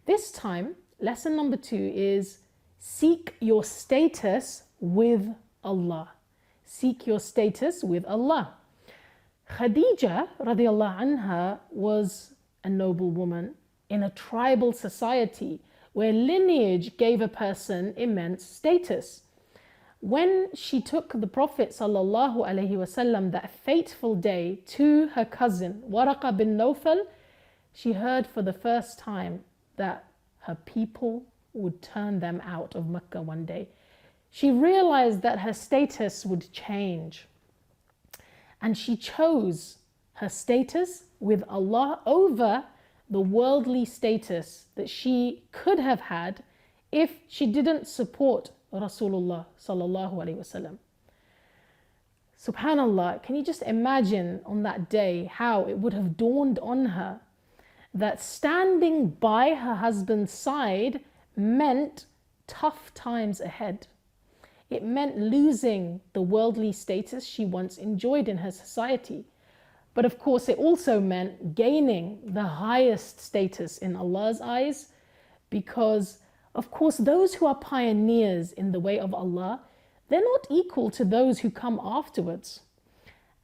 This time, lesson number 2 is seek your status with Allah. Seek your status with Allah. Khadija radiallahu anha was a noble woman in a tribal society where lineage gave a person immense status. When she took the Prophet sallallahu alaihi wasallam that fateful day to her cousin Waraqa bin Nawfal, she heard for the first time that her people would turn them out of Mecca one day. She realized that her status would change. And she chose her status with Allah over the worldly status that she could have had if she didn't support Rasulullah sallallahu alaihi wasallam. Subhanallah, can you just imagine on that day how it would have dawned on her that standing by her husband's side meant tough times ahead. It meant losing the worldly status she once enjoyed in her society. But of course, it also meant gaining the highest status in Allah's eyes, because of course, those who are pioneers in the way of Allah, they're not equal to those who come afterwards.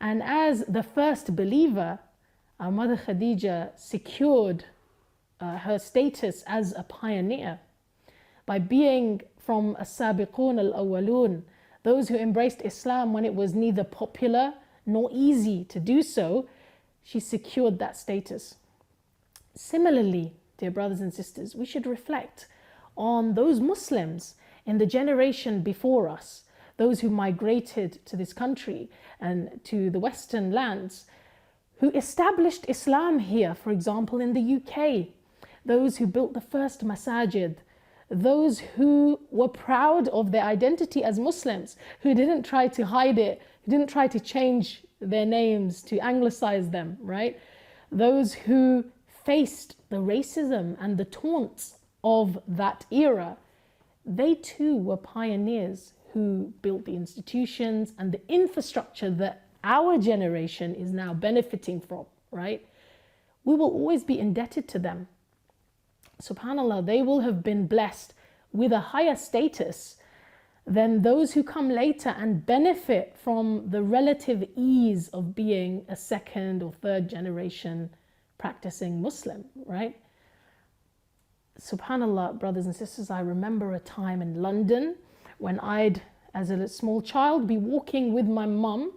And as the first believer, our mother Khadija secured her status as a pioneer by being from as-sabiqun al-awwalun, those who embraced Islam when it was neither popular nor easy to do so. She secured that status. Similarly, dear brothers and sisters, we should reflect on those Muslims in the generation before us, those who migrated to this country and to the Western lands, who established Islam here, for example, in the UK, those who built the first masajid, those who were proud of their identity as Muslims, who didn't try to hide it, who didn't try to change their names to anglicize them, right? Those who faced the racism and the taunts of that era, they too were pioneers who built the institutions and the infrastructure that our generation is now benefiting from, right? We will always be indebted to them. SubhanAllah, they will have been blessed with a higher status than those who come later and benefit from the relative ease of being a second or third generation practicing Muslim, right? SubhanAllah, brothers and sisters, I remember a time in London when I'd, as a small child, be walking with my mum,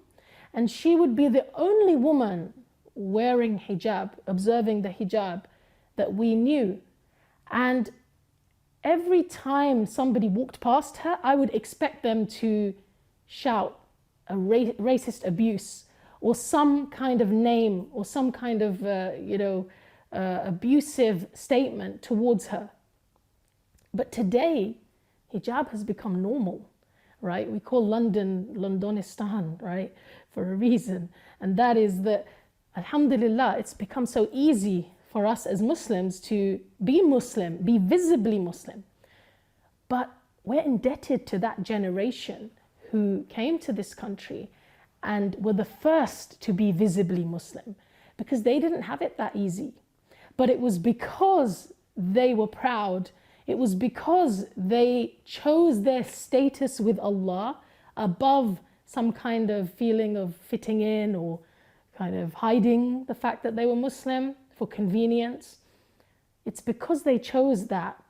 and she would be the only woman wearing hijab, observing the hijab that we knew. And every time somebody walked past her, I would expect them to shout a racist abuse or some kind of name or some kind of, abusive statement towards her. But today, hijab has become normal, right? We call London Londonistan, right, for a reason. And that is that, alhamdulillah, it's become so easy for us as Muslims to be Muslim, be visibly Muslim. But we're indebted to that generation who came to this country and were the first to be visibly Muslim, because they didn't have it that easy. But it was because they were proud. It was because they chose their status with Allah above some kind of feeling of fitting in or kind of hiding the fact that they were Muslim for convenience. It's because they chose that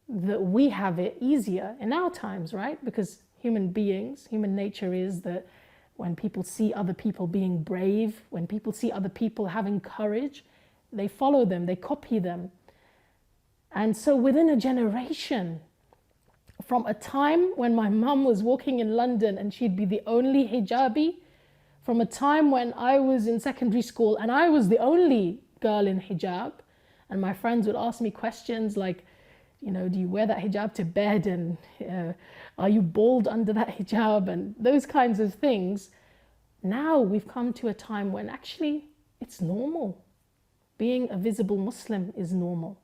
we have it easier in our times, right? Because human beings, human nature is that when people see other people being brave, when people see other people having courage, they follow them, they copy them. And so within a generation, from a time when my mum was walking in London and she'd be the only hijabi, from a time when I was in secondary school and I was the only girl in hijab, and my friends would ask me questions like, do you wear that hijab to bed, and are you bald under that hijab, and those kinds of things. Now we've come to a time when actually it's normal. Being a visible Muslim is normal.